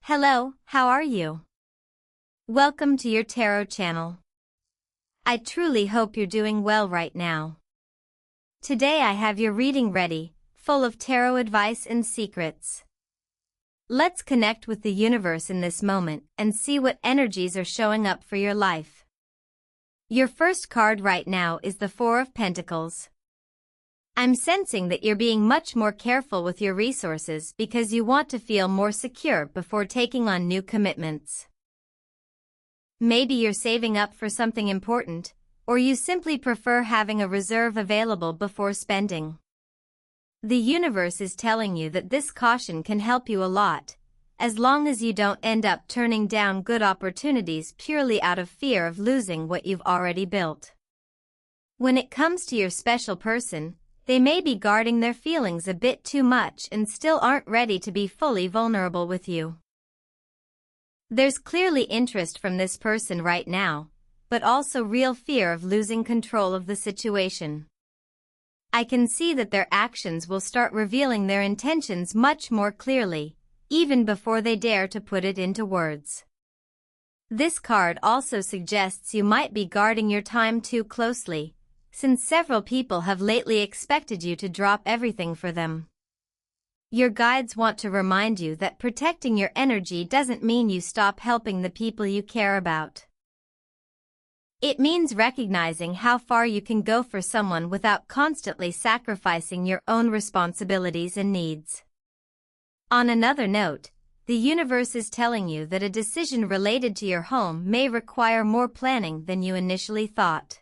Hello, how are you? Welcome to your tarot channel. I truly hope you're doing well right now. Today I have your reading ready, full of tarot advice and secrets. Let's connect with the universe in this moment and see what energies are showing up for your life. Your first card right now is the Four of Pentacles. I'm sensing that you're being much more careful with your resources because you want to feel more secure before taking on new commitments. Maybe you're saving up for something important, or you simply prefer having a reserve available before spending. The universe is telling you that this caution can help you a lot, as long as you don't end up turning down good opportunities purely out of fear of losing what you've already built. When it comes to your special person, they may be guarding their feelings a bit too much and still aren't ready to be fully vulnerable with you. There's clearly interest from this person right now, but also real fear of losing control of the situation. I can see that their actions will start revealing their intentions much more clearly, even before they dare to put it into words. This card also suggests you might be guarding your time too closely, since several people have lately expected you to drop everything for them. Your guides want to remind you that protecting your energy doesn't mean you stop helping the people you care about. It means recognizing how far you can go for someone without constantly sacrificing your own responsibilities and needs. On another note, the universe is telling you that a decision related to your home may require more planning than you initially thought.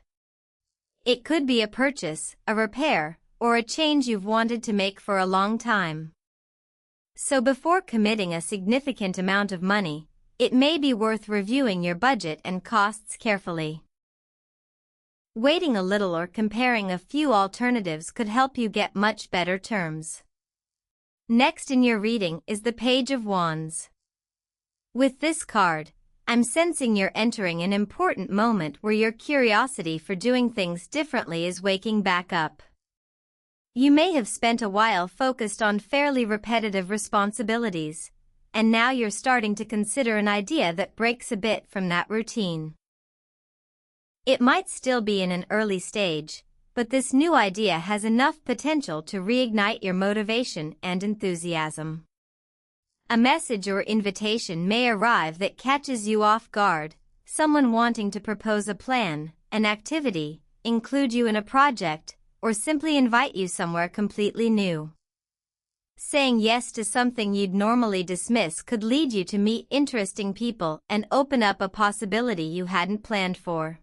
It could be a purchase, a repair, or a change you've wanted to make for a long time. So before committing a significant amount of money, it may be worth reviewing your budget and costs carefully. Waiting a little or comparing a few alternatives could help you get much better terms. Next in your reading is the Page of Wands. With this card, I'm sensing you're entering an important moment where your curiosity for doing things differently is waking back up. You may have spent a while focused on fairly repetitive responsibilities, and now you're starting to consider an idea that breaks a bit from that routine. It might still be in an early stage, but this new idea has enough potential to reignite your motivation and enthusiasm. A message or invitation may arrive that catches you off guard, someone wanting to propose a plan, an activity, include you in a project, or simply invite you somewhere completely new. Saying yes to something you'd normally dismiss could lead you to meet interesting people and open up a possibility you hadn't planned for.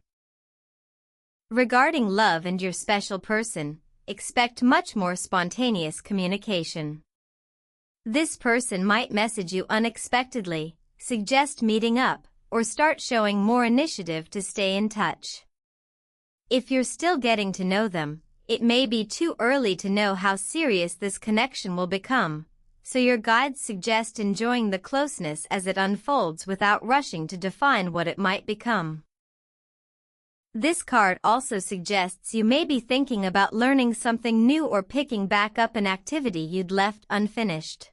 Regarding love and your special person, expect much more spontaneous communication. This person might message you unexpectedly, suggest meeting up, or start showing more initiative to stay in touch. If you're still getting to know them, it may be too early to know how serious this connection will become, so your guides suggest enjoying the closeness as it unfolds without rushing to define what it might become. This card also suggests you may be thinking about learning something new or picking back up an activity you'd left unfinished.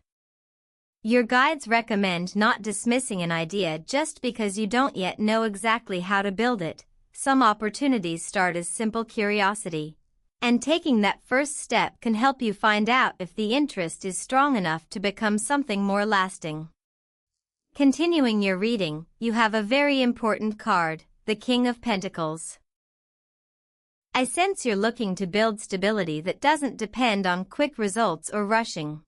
Your guides recommend not dismissing an idea just because you don't yet know exactly how to build it. Some opportunities start as simple curiosity, and taking that first step can help you find out if the interest is strong enough to become something more lasting. Continuing your reading, you have a very important card, the King of Pentacles. I sense you're looking to build stability that doesn't depend on quick results or rushing.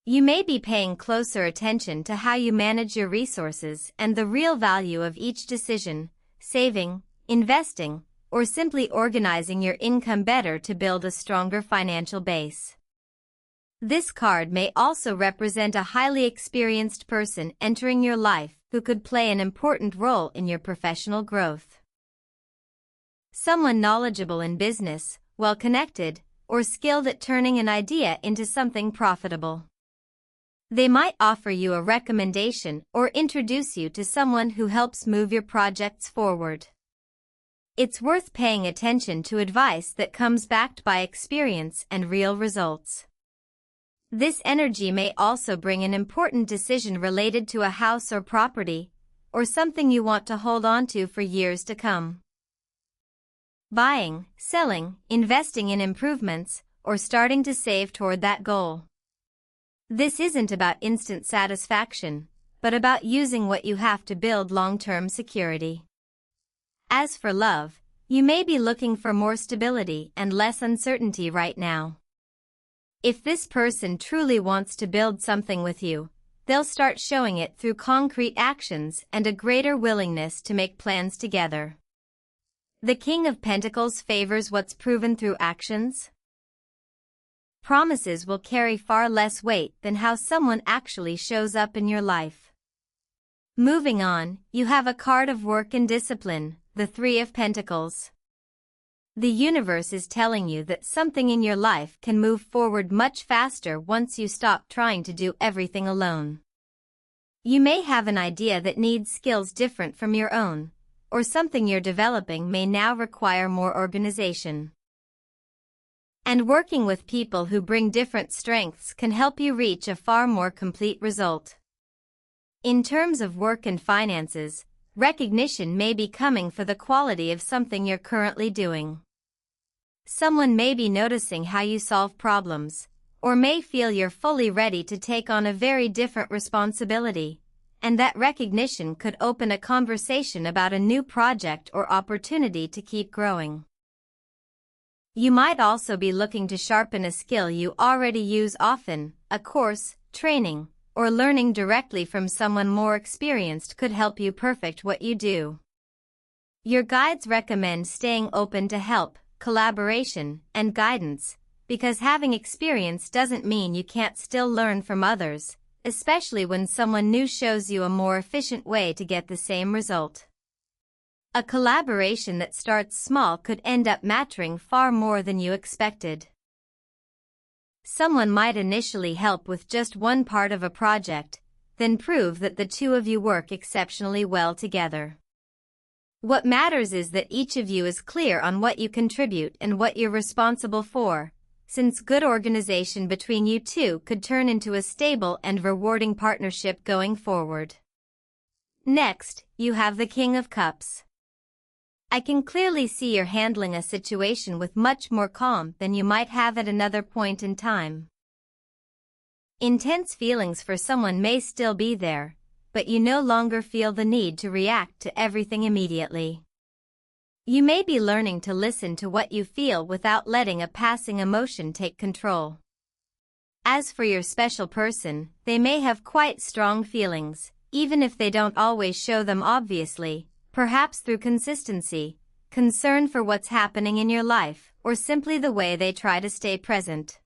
You may be paying closer attention to how you manage your resources and the real value of each decision, saving, investing, or simply organizing your income better to build a stronger financial base. This card may also represent a highly experienced person entering your life who could play an important role in your professional growth. Someone knowledgeable in business, well-connected, or skilled at turning an idea into something profitable. They might offer you a recommendation or introduce you to someone who helps move your projects forward. It's worth paying attention to advice that comes backed by experience and real results. This energy may also bring an important decision related to a house or property, or something you want to hold on to for years to come. Buying, selling, investing in improvements, or starting to save toward that goal. This isn't about instant satisfaction, but about using what you have to build long-term security. As for love, you may be looking for more stability and less uncertainty right now. If this person truly wants to build something with you, they'll start showing it through concrete actions and a greater willingness to make plans together. The King of Pentacles favors what's proven through actions. Promises will carry far less weight than how someone actually shows up in your life. Moving on, you have a card of work and discipline, the Three of Pentacles. The universe is telling you that something in your life can move forward much faster once you stop trying to do everything alone. You may have an idea that needs skills different from your own, or something you're developing may now require more organization. And working with people who bring different strengths can help you reach a far more complete result. In terms of work and finances, recognition may be coming for the quality of something you're currently doing. Someone may be noticing how you solve problems, or may feel you're fully ready to take on a very different responsibility, and that recognition could open a conversation about a new project or opportunity to keep growing. You might also be looking to sharpen a skill you already use often. A course, training, or learning directly from someone more experienced could help you perfect what you do. Your guides recommend staying open to help, collaboration, and guidance, because having experience doesn't mean you can't still learn from others, especially when someone new shows you a more efficient way to get the same result. A collaboration that starts small could end up mattering far more than you expected. Someone might initially help with just one part of a project, then prove that the two of you work exceptionally well together. What matters is that each of you is clear on what you contribute and what you're responsible for, since good organization between you two could turn into a stable and rewarding partnership going forward. Next, you have the King of Cups. I can clearly see you're handling a situation with much more calm than you might have at another point in time. Intense feelings for someone may still be there, but you no longer feel the need to react to everything immediately. You may be learning to listen to what you feel without letting a passing emotion take control. As for your special person, they may have quite strong feelings, even if they don't always show them obviously, perhaps through consistency, concern for what's happening in your life, or simply the way they try to stay present.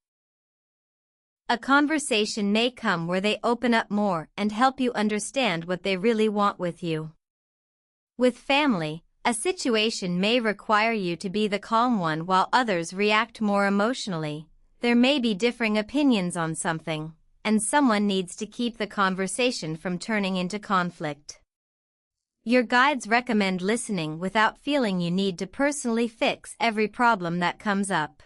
A conversation may come where they open up more and help you understand what they really want with you. With family, a situation may require you to be the calm one while others react more emotionally. There may be differing opinions on something, and someone needs to keep the conversation from turning into conflict. Your guides recommend listening without feeling you need to personally fix every problem that comes up.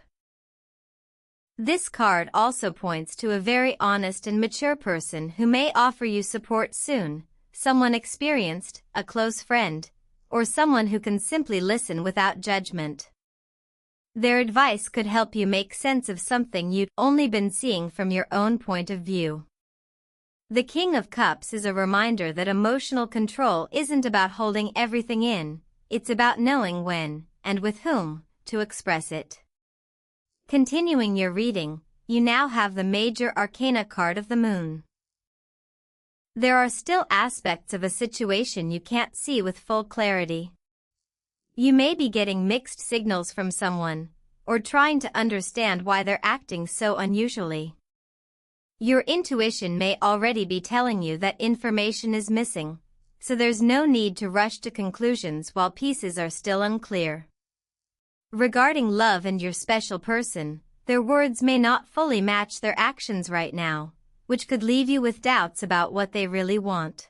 This card also points to a very honest and mature person who may offer you support soon, someone experienced, a close friend, or someone who can simply listen without judgment. Their advice could help you make sense of something you've only been seeing from your own point of view. The King of Cups is a reminder that emotional control isn't about holding everything in, it's about knowing when, and with whom, to express it. Continuing your reading, you now have the Major Arcana card of the Moon. There are still aspects of a situation you can't see with full clarity. You may be getting mixed signals from someone, or trying to understand why they're acting so unusually. Your intuition may already be telling you that information is missing, so there's no need to rush to conclusions while pieces are still unclear. Regarding love and your special person, their words may not fully match their actions right now, which could leave you with doubts about what they really want.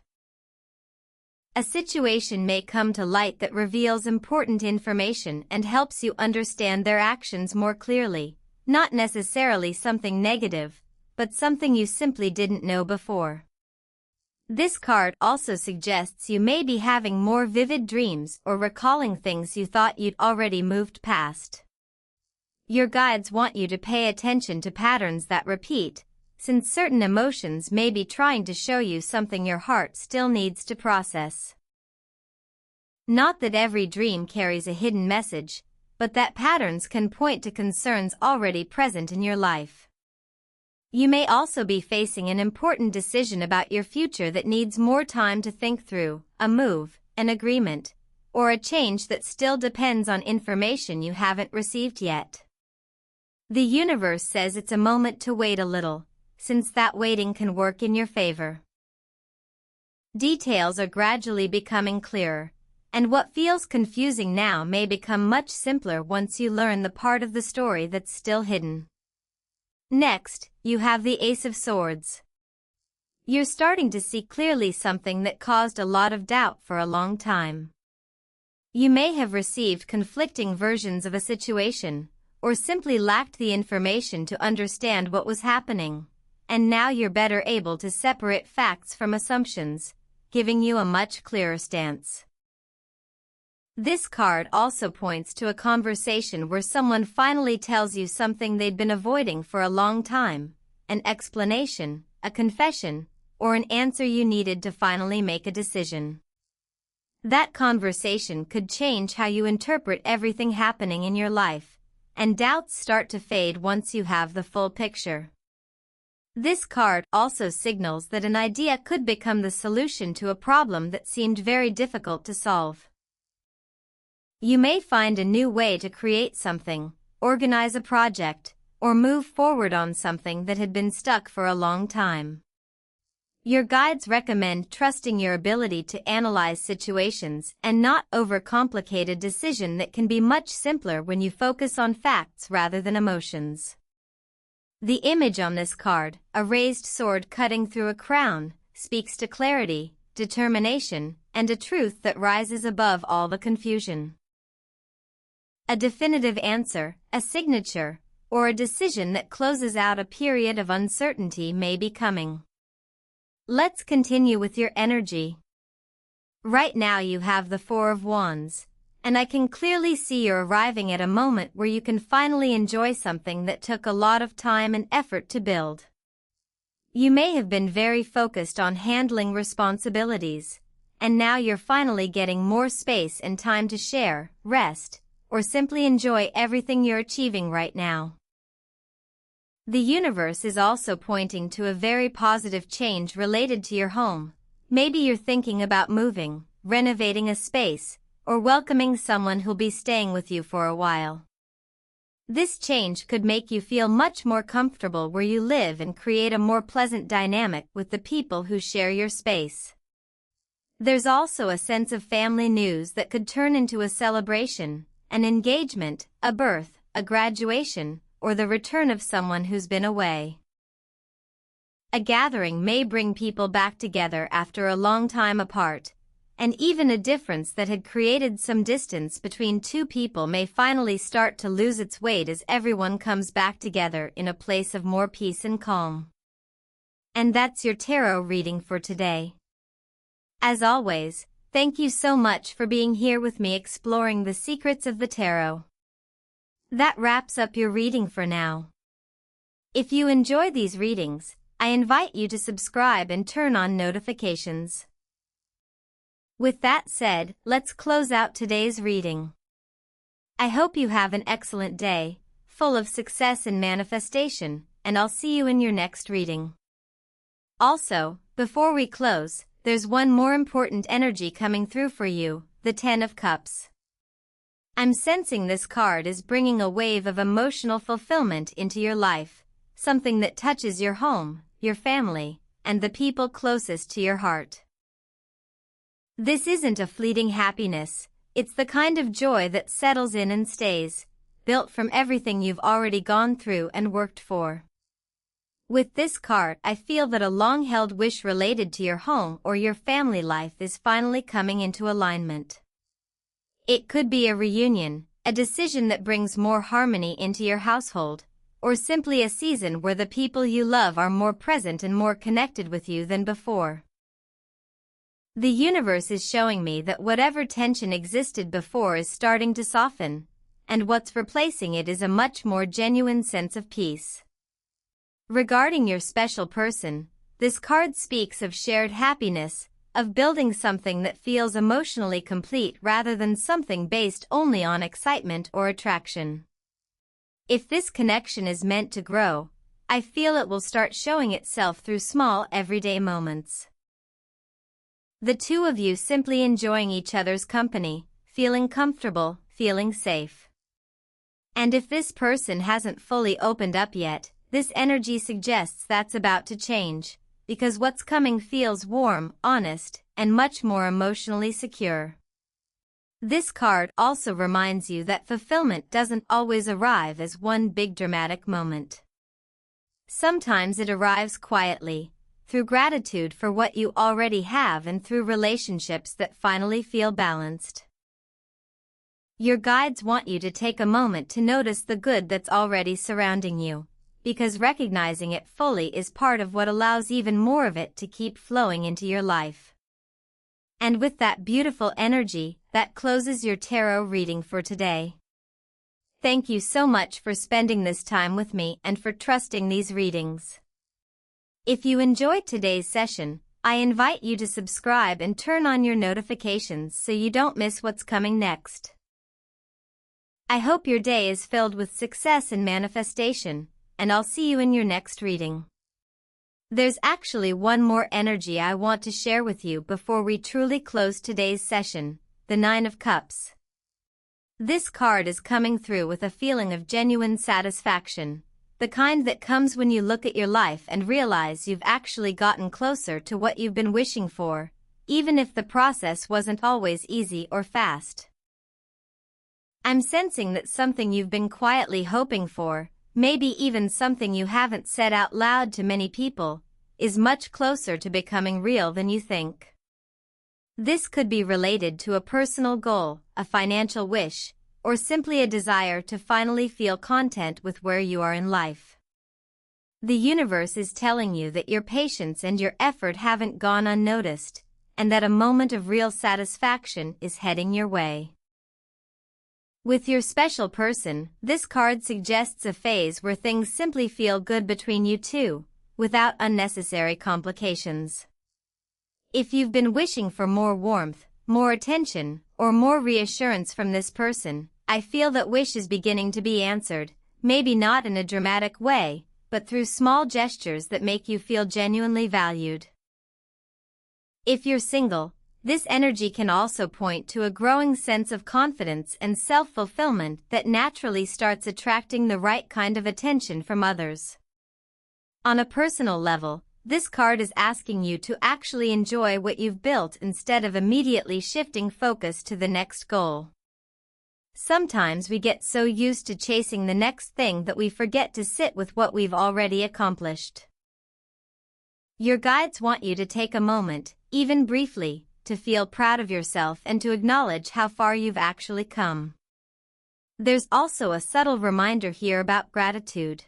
A situation may come to light that reveals important information and helps you understand their actions more clearly, not necessarily something negative, but something you simply didn't know before. This card also suggests you may be having more vivid dreams or recalling things you thought you'd already moved past. Your guides want you to pay attention to patterns that repeat, since certain emotions may be trying to show you something your heart still needs to process. Not that every dream carries a hidden message, but that patterns can point to concerns already present in your life. You may also be facing an important decision about your future that needs more time to think through, a move, an agreement, or a change that still depends on information you haven't received yet. The universe says it's a moment to wait a little, since that waiting can work in your favor. Details are gradually becoming clearer, and what feels confusing now may become much simpler once you learn the part of the story that's still hidden. Next, you have the Ace of Swords. You're starting to see clearly something that caused a lot of doubt for a long time. You may have received conflicting versions of a situation, or simply lacked the information to understand what was happening, and now you're better able to separate facts from assumptions, giving you a much clearer stance. This card also points to a conversation where someone finally tells you something they'd been avoiding for a long time, an explanation, a confession, or an answer you needed to finally make a decision. That conversation could change how you interpret everything happening in your life, and doubts start to fade once you have the full picture. This card also signals that an idea could become the solution to a problem that seemed very difficult to solve. You may find a new way to create something, organize a project, or move forward on something that had been stuck for a long time. Your guides recommend trusting your ability to analyze situations and not overcomplicate a decision that can be much simpler when you focus on facts rather than emotions. The image on this card, a raised sword cutting through a crown, speaks to clarity, determination, and a truth that rises above all the confusion. A definitive answer, a signature, or a decision that closes out a period of uncertainty may be coming. Let's continue with your energy. Right now you have the Four of Wands, and I can clearly see you're arriving at a moment where you can finally enjoy something that took a lot of time and effort to build. You may have been very focused on handling responsibilities, and now you're finally getting more space and time to share, rest, or simply enjoy everything you're achieving right now. The universe is also pointing to a very positive change related to your home. Maybe you're thinking about moving, renovating a space, or welcoming someone who'll be staying with you for a while. This change could make you feel much more comfortable where you live and create a more pleasant dynamic with the people who share your space. There's also a sense of family news that could turn into a celebration, an engagement, a birth, a graduation, or the return of someone who's been away. A gathering may bring people back together after a long time apart, and even a difference that had created some distance between two people may finally start to lose its weight as everyone comes back together in a place of more peace and calm. And that's your tarot reading for today. As always, thank you so much for being here with me exploring the secrets of the tarot. That wraps up your reading for now. If you enjoy these readings, I invite you to subscribe and turn on notifications. With that said, let's close out today's reading. I hope you have an excellent day, full of success and manifestation, and I'll see you in your next reading. Also, before we close, there's one more important energy coming through for you, the Ten of Cups. I'm sensing this card is bringing a wave of emotional fulfillment into your life, something that touches your home, your family, and the people closest to your heart. This isn't a fleeting happiness, it's the kind of joy that settles in and stays, built from everything you've already gone through and worked for. With this card, I feel that a long-held wish related to your home or your family life is finally coming into alignment. It could be a reunion, a decision that brings more harmony into your household, or simply a season where the people you love are more present and more connected with you than before. The universe is showing me that whatever tension existed before is starting to soften, and what's replacing it is a much more genuine sense of peace. Regarding your special person, this card speaks of shared happiness, of building something that feels emotionally complete rather than something based only on excitement or attraction. If this connection is meant to grow, I feel it will start showing itself through small everyday moments. The two of you simply enjoying each other's company, feeling comfortable, feeling safe. And if this person hasn't fully opened up yet, this energy suggests that's about to change, because what's coming feels warm, honest, and much more emotionally secure. This card also reminds you that fulfillment doesn't always arrive as one big dramatic moment. Sometimes it arrives quietly, through gratitude for what you already have and through relationships that finally feel balanced. Your guides want you to take a moment to notice the good that's already surrounding you, because recognizing it fully is part of what allows even more of it to keep flowing into your life. And with that beautiful energy, that closes your tarot reading for today. Thank you so much for spending this time with me and for trusting these readings. If you enjoyed today's session, I invite you to subscribe and turn on your notifications so you don't miss what's coming next. I hope your day is filled with success and manifestation, and I'll see you in your next reading. There's actually one more energy I want to share with you before we truly close today's session, the Nine of Cups. This card is coming through with a feeling of genuine satisfaction, the kind that comes when you look at your life and realize you've actually gotten closer to what you've been wishing for, even if the process wasn't always easy or fast. I'm sensing that something you've been quietly hoping for, maybe even something you haven't said out loud to many people, is much closer to becoming real than you think. This could be related to a personal goal, a financial wish, or simply a desire to finally feel content with where you are in life. The universe is telling you that your patience and your effort haven't gone unnoticed, and that a moment of real satisfaction is heading your way. With your special person, this card suggests a phase where things simply feel good between you two, without unnecessary complications. If you've been wishing for more warmth, more attention, or more reassurance from this person, I feel that wish is beginning to be answered, maybe not in a dramatic way, but through small gestures that make you feel genuinely valued. If you're single, this energy can also point to a growing sense of confidence and self-fulfillment that naturally starts attracting the right kind of attention from others. On a personal level, this card is asking you to actually enjoy what you've built instead of immediately shifting focus to the next goal. Sometimes we get so used to chasing the next thing that we forget to sit with what we've already accomplished. Your guides want you to take a moment, even briefly, to feel proud of yourself and to acknowledge how far you've actually come. There's also a subtle reminder here about gratitude.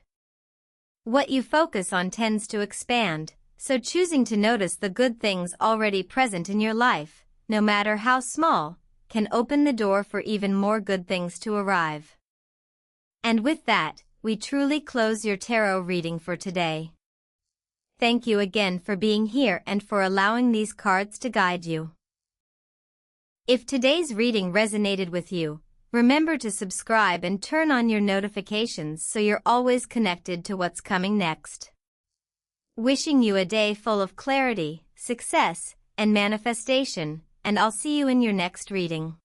What you focus on tends to expand, so choosing to notice the good things already present in your life, no matter how small, can open the door for even more good things to arrive. And with that, we truly close your tarot reading for today. Thank you again for being here and for allowing these cards to guide you. If today's reading resonated with you, remember to subscribe and turn on your notifications so you're always connected to what's coming next. Wishing you a day full of clarity, success, and manifestation, and I'll see you in your next reading.